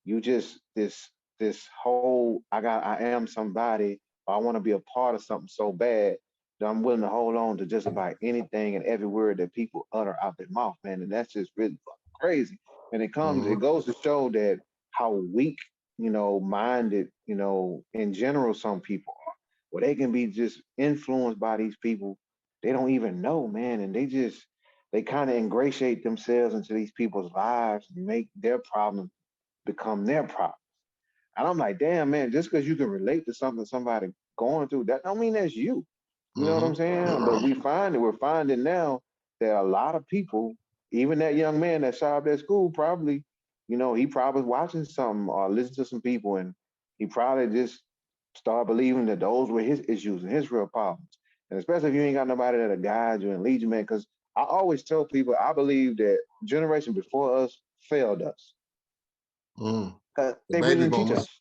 you just this whole I am somebody. I want to be a part of something so bad that I'm willing to hold on to just about anything and every word that people utter out their mouth, man. And that's just really fucking crazy. And it
Mm-hmm.
goes to show that how weak, minded, in general some people are. Where they can be just influenced by these people they don't even know, man. And they kind of ingratiate themselves into these people's lives and make their problems become their problem. And I'm like, damn, man, just because you can relate to something somebody going through, that don't mean that's you. You know what I'm saying? But we're finding now that a lot of people, even that young man that shot up at school, probably, he probably watching something or listening to some people, and he probably just started believing that those were his issues and his real problems. And especially if you ain't got nobody that'll guide you and lead you, man. Because I always tell people I believe that generation before us failed us.
Mm-hmm.
'Cause
The
they really
baby
didn't teach
boomers.
us.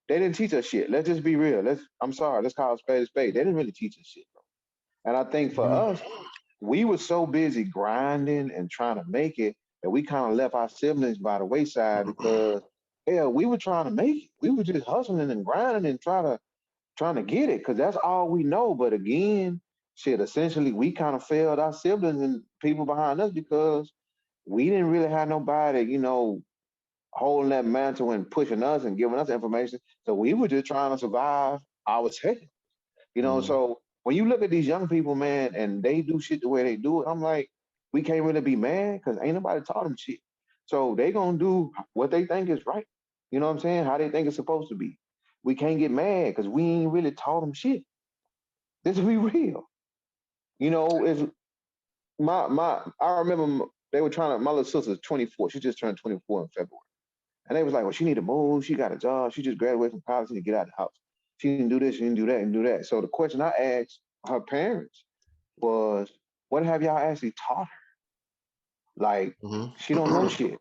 They didn't teach us shit. Let's just be real. I'm sorry. Let's call it spade a spade. They didn't really teach us shit, bro. And I think for
Mm-hmm.
us, we were so busy grinding and trying to make it that we kind of left our siblings by the wayside because hell, we were trying to make it. We were just hustling and grinding and trying to get it because that's all we know. But again, shit, essentially we kind of failed our siblings and people behind us because we didn't really have nobody, holding that mantle and pushing us and giving us information. So we were just trying to survive ourselves.
Mm-hmm.
So when you look at these young people, man, and they do shit the way they do it, I'm like, we can't really be mad because ain't nobody taught them shit. So they gonna do what they think is right. You know what I'm saying? How they think it's supposed to be. We can't get mad because we ain't really taught them shit. This be real. It's my I remember they were trying to. My little sister's 24. She just turned 24 in February, and they was like, "Well, she need to move. She got a job. She just graduated from college. She need to get out of the house. She didn't do this. She didn't do that, and do that." So the question I asked her parents was, "What have y'all actually taught her? Like, she don't know
Mm-hmm.
shit.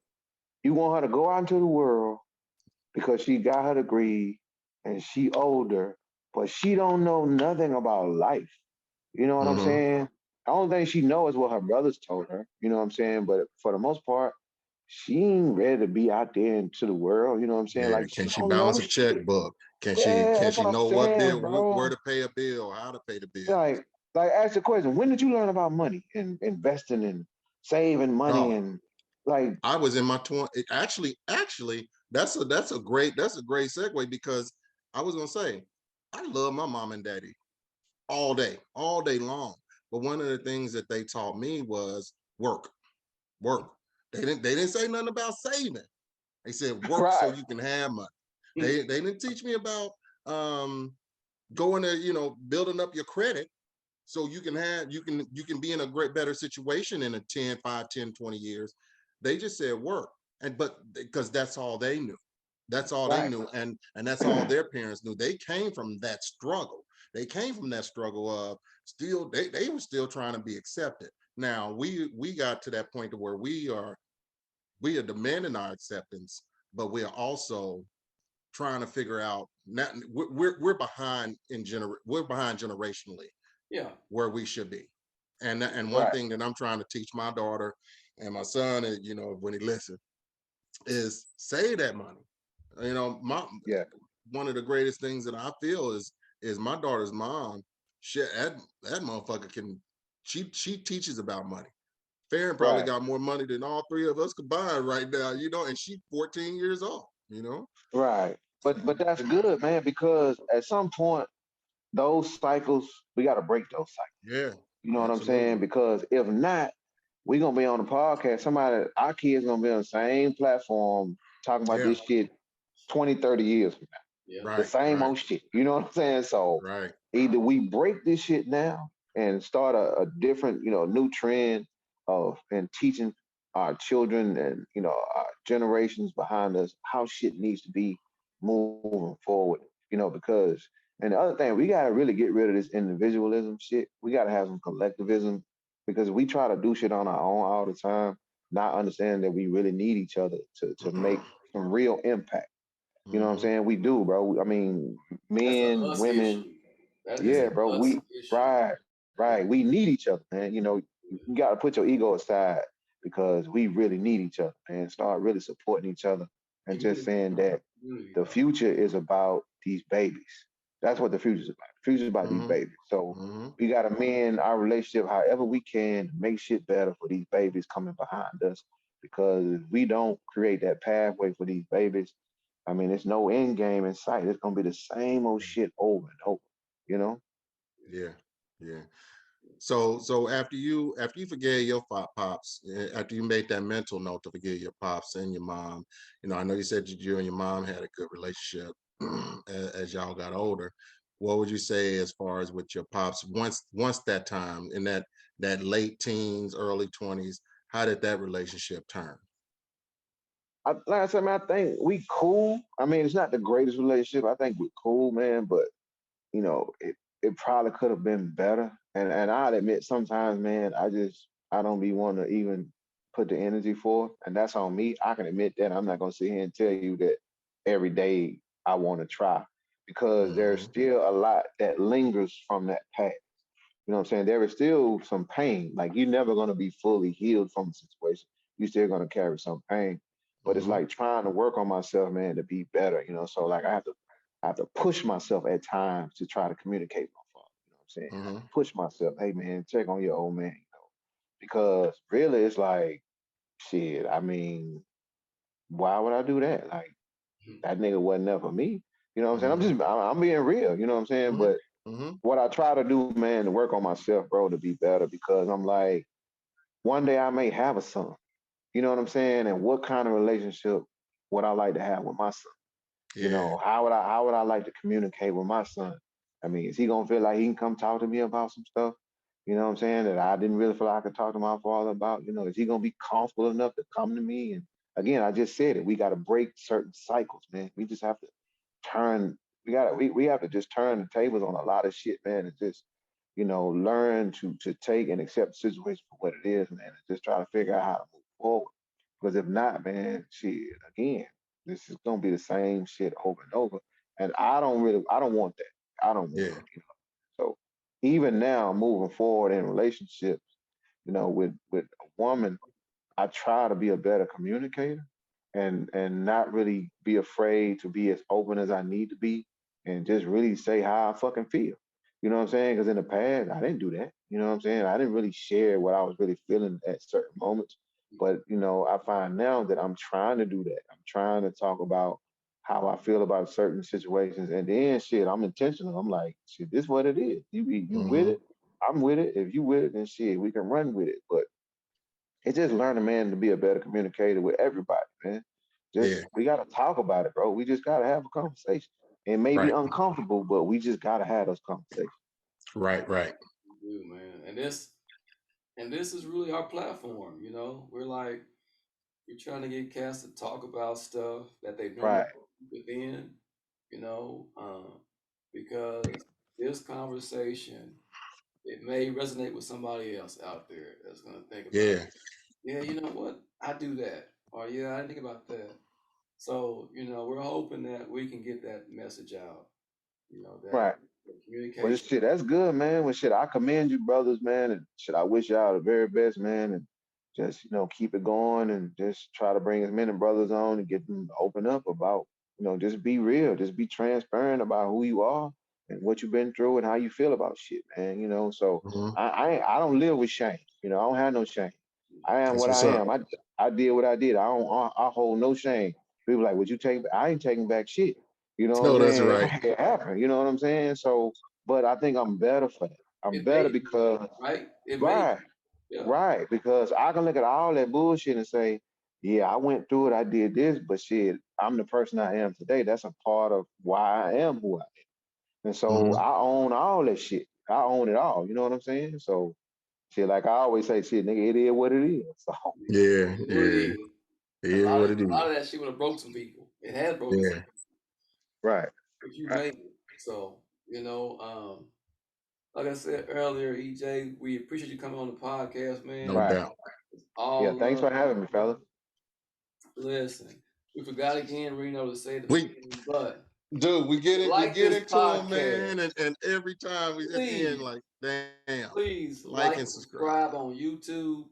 You want her to go out into the world because she got her degree and she older, but she don't know nothing about life. You know what I'm
Mm-hmm.
saying? The only thing she knows is what her brothers told her. You know what I'm saying? But for the most part, she ain't ready to be out there into the world. You know what I'm saying?
Yeah.
Like
Can
she
she
don't know
balance a
shit.
checkbook?
Yeah,
Can
that's
she
what I'm
know what
saying,
bill,
bro.
where to pay a bill, how to pay the bills?
Like, ask the question: when did you learn about money and investing and saving money
Dog,
and like,
I was in my 20. Actually, that's a great segue because I was gonna say I love my mom and daddy all day long. But one of the things that they taught me was work, work. They didn't say nothing about saving. They said work so
right,
you can have money. They didn't teach me about um going to, building up your credit so you can be in a great better situation in a 10, 5, 10, 20 years. They just said work. And but because that's all they knew. That's all they
right,
knew. And that's all their parents knew. They came from that struggle. They came from that struggle of still they were still trying to be accepted. Now we got to that point to where we are demanding our acceptance, but we are also trying to figure out, not we're behind we're behind generationally
Yeah.
where we should be. And one
right.
thing that I'm trying to teach my daughter and my son is, when he listens, is save that money. My
Yeah,
one of the greatest things that I feel is my daughter's mom. Shit, that motherfucker can. She teaches about money. Farron probably
right.
got more money than all three of us combined right now. And she's 14 years old.
Right. But that's good, man, because at some point those cycles, we gotta break those cycles.
Yeah,
You know what I'm saying?
absolutely.
Because if not, we gonna be on the podcast. Our kids gonna be on the same platform talking about
Yeah,
this shit 20, 30 years from now.
Yeah.
The
right,
same
right,
old shit. You know what I'm saying? So
right.
either we break this shit now and start a different, new trend of and teaching our children and our generations behind us how shit needs to be moving forward. Because and the other thing, we gotta really get rid of this individualism shit. We gotta have some collectivism because we try to do shit on our own all the time, not understanding that we really need each other to make some real impact. You know what I'm
Hmm.
saying? We do, bro. I mean,
That's a
men,
us
women,
issue. That is
yeah,
an
bro.
us
We
issue.
right, right. We need each other, man. You got to put your ego aside because we really need each other, man. Start really supporting each other and just
Community.
saying that
Community,
the
bro.
future is about these babies. That's what the future's about. The future's about these
Hmm.
babies. So
Hmm.
we got to mend our relationship however we can, make shit better for these babies coming behind us. Because if we don't create that pathway for these babies, I mean, it's no end game in sight. It's gonna be the same old shit over and over. You know?
Yeah, yeah. So after you forgave your pops, after you made that mental note to forgive your pops and your mom, I know you said you and your mom had a good relationship as y'all got older. What would you say as far as with your pops once that time in that late teens, early 20s? How did that relationship turn?
Like I said, man, I think we cool. I mean, it's not the greatest relationship. I think we're cool, man, but it probably could have been better. And I'll admit sometimes, man, I don't be wanting to even put the energy for it. And that's on me. I can admit that. I'm not gonna sit here and tell you that every day I want to try because there's
Hmm.
still a lot that lingers from that past. You know what I'm saying? There is still some pain. Like you're never gonna be fully healed from the situation. You're still gonna carry some pain. But it's
Hmm.
like trying to work on myself, man, to be better. So like I have to push myself at times to try to communicate with my father. You know what I'm saying? I have
Hmm.
to push myself. Hey man, check on your old man. Because really it's like shit. I mean, why would I do that? Like that nigga wasn't there for me. You know what I'm saying?
Hmm.
I'm being real. You know what I'm saying?
Hmm.
But
Hmm.
what I try to do, man, to work on myself, bro, to be better because I'm like, one day I may have a son. You know what I'm saying? And what kind of relationship would I like to have with my son?
Yeah.
How would I like to communicate with my son? I mean, is he gonna feel like he can come talk to me about some stuff? You know what I'm saying? That I didn't really feel like I could talk to my father about. Is he gonna be comfortable enough to come to me? And again, I just said it. We got to break certain cycles, man. We just have to turn. We have to just turn the tables on a lot of shit, man, and just learn to take and accept the situation for what it is, man, and just try to figure out how to move forward. Because if not, man, shit, again, this is gonna be the same shit over and over. And I don't want that. I don't want
Yeah.
that. So even now, moving forward in relationships, with a woman, I try to be a better communicator and not really be afraid to be as open as I need to be and just really say how I fucking feel. You know what I'm saying? Because in the past, I didn't do that. You know what I'm saying? I didn't really share what I was really feeling at certain moments. But, I find now that I'm trying to do that. I'm trying to talk about how I feel about certain situations. And then shit, I'm intentional. I'm like, shit, this what it is. You with
Hmm.
it? I'm with it. If you with it, then shit, we can run with it. But it's just learning, man, to be a better communicator with everybody, man.
Yeah.
Just we gotta talk about it, bro. We just gotta have a conversation. It may be
Right.
uncomfortable, but we just gotta have those conversations.
Right. Right.
We do, man. And this is really our platform. We're like we're trying to get cats to talk about stuff that they normally
Right,
keep within. You know, because this conversation it may resonate with somebody else out there that's gonna think about,
Yeah.
yeah, you know what, I do that, or yeah, I didn't think about that. So we're hoping that we can get that message out. That
right. Well,
communication.
shit, that's good, man. Well, shit, I commend you, brothers, man, and shit, I wish y'all the very best, man, and just keep it going, and just try to bring as many brothers on and get them to open up about, just be real, just be transparent about who you are and what you've been through and how you feel about shit, man. So
Hmm.
I don't live with shame. I don't have no shame. I am
That's
what
what's
I
up.
am. I did what I did. I hold no shame. People like, would you take? I ain't taking back shit. You know what I'm
No, that's
saying?
right.
It happened. You know what I'm saying? So but I think I'm better for that. I'm
It
better
made you,
because
right? It made
right,
you. Yeah.
right. Because I can look at all that bullshit and say, yeah, I went through it, I did this, but shit, I'm the person I am today. That's a part of why I am who I am. And so
Hmm.
I own all that shit. I own it all. You know what I'm saying? So shit, like I always say, shit, nigga, it is what it is. So
Yeah.
It what it
Yeah.
is.
It
A
is
lot
what
of
it
a
is.
lot of that shit would have broke some people. It has broken some,
Yeah.
right,
but you
right,
made it. So like I said earlier, EJ, we appreciate you coming on the podcast,
No
man.
right.
doubt.
Yeah,
All
thanks
love.
for having me, fella.
Listen, we forgot again, Reno, to say at the
We
beginning, but
dude, we
like
get
this
into them,
podcast.
man, and every time we at the end,
Please,
like, damn,
please
like
like
and
and
subscribe.
subscribe on YouTube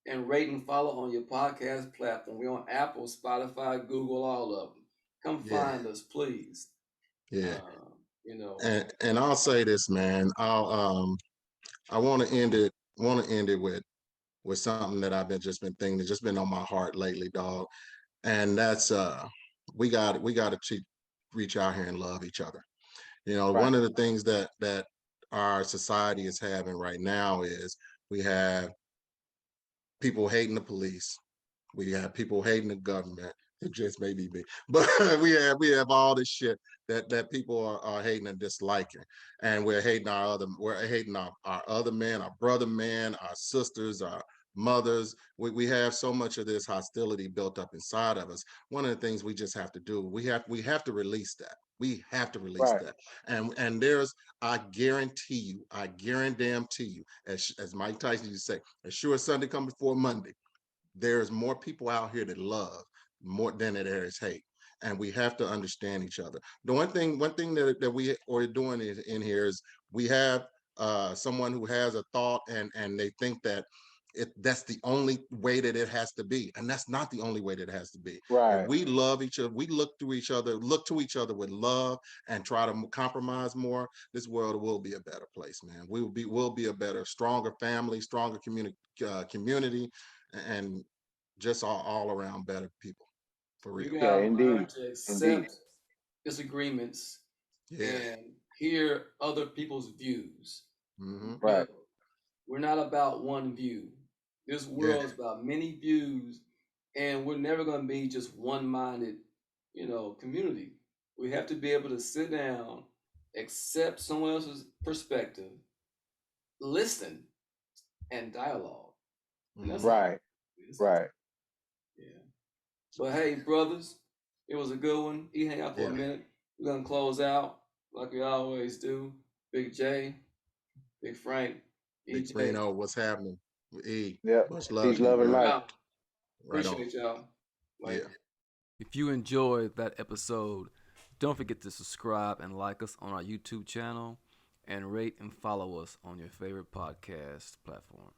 and rate and follow on your podcast platform. We're on Apple, Spotify, Google, all of them. Come
Yeah.
find us, please.
Yeah.
Uh, you know,
And I'll say this, man. I want to end it with something that I've been just been thinking, that's just been on my heart lately, dog. And that's we got to reach out here and love each other.
Right,
One of the things that our society is having right now is we have people hating the police. We have people hating the government. It just may be me, but we have all this shit that people are hating and disliking, and we're hating our other men, our brother men, our sisters, our mothers. We have so much of this hostility built up inside of us. One of the things we just have to do, we have to release that. We have to release
right,
that. And I guarantee you, as Mike Tyson used to say, as sure as Sunday comes before Monday, there's more people out here that love more than there is hate, and we have to understand each other. The one thing that we are doing in here is we have someone who has a thought, and they think that that's the only way that it has to be, and that's not the only way that it has to be. If
right.
we love each other, we look to each other with love, and try to compromise more, this world will be a better place, man. We'll be a better, stronger family, stronger community, and just all around better people, for
we
real.
Yeah,
gotta learn
indeed,
to
indeed.
accept disagreements
Yeah.
and hear other people's views.
Hmm.
Because
Right,
we're not about one view. This
Yeah.
world is about many views, and we're never going to be just one-minded, community. We have to be able to sit down, accept someone else's perspective, listen. and dialogue. And that's
Mhm.
all.
Right.
It's-
Right.
Yeah. But hey, brothers, it was a good one. You hang out for a
Yeah.
minute. We're gonna close out like we always do. Big J, Big Frank,
Big
EJ.
Freno, what's happening? E,
Yep.
much love
Peace,
to you,
love, and
brother.
light.
Out.
Right on.
Appreciate y'all.
Yeah.
If you enjoyed that episode, don't forget to subscribe and like us on our YouTube channel and rate and follow us on your favorite podcast platform.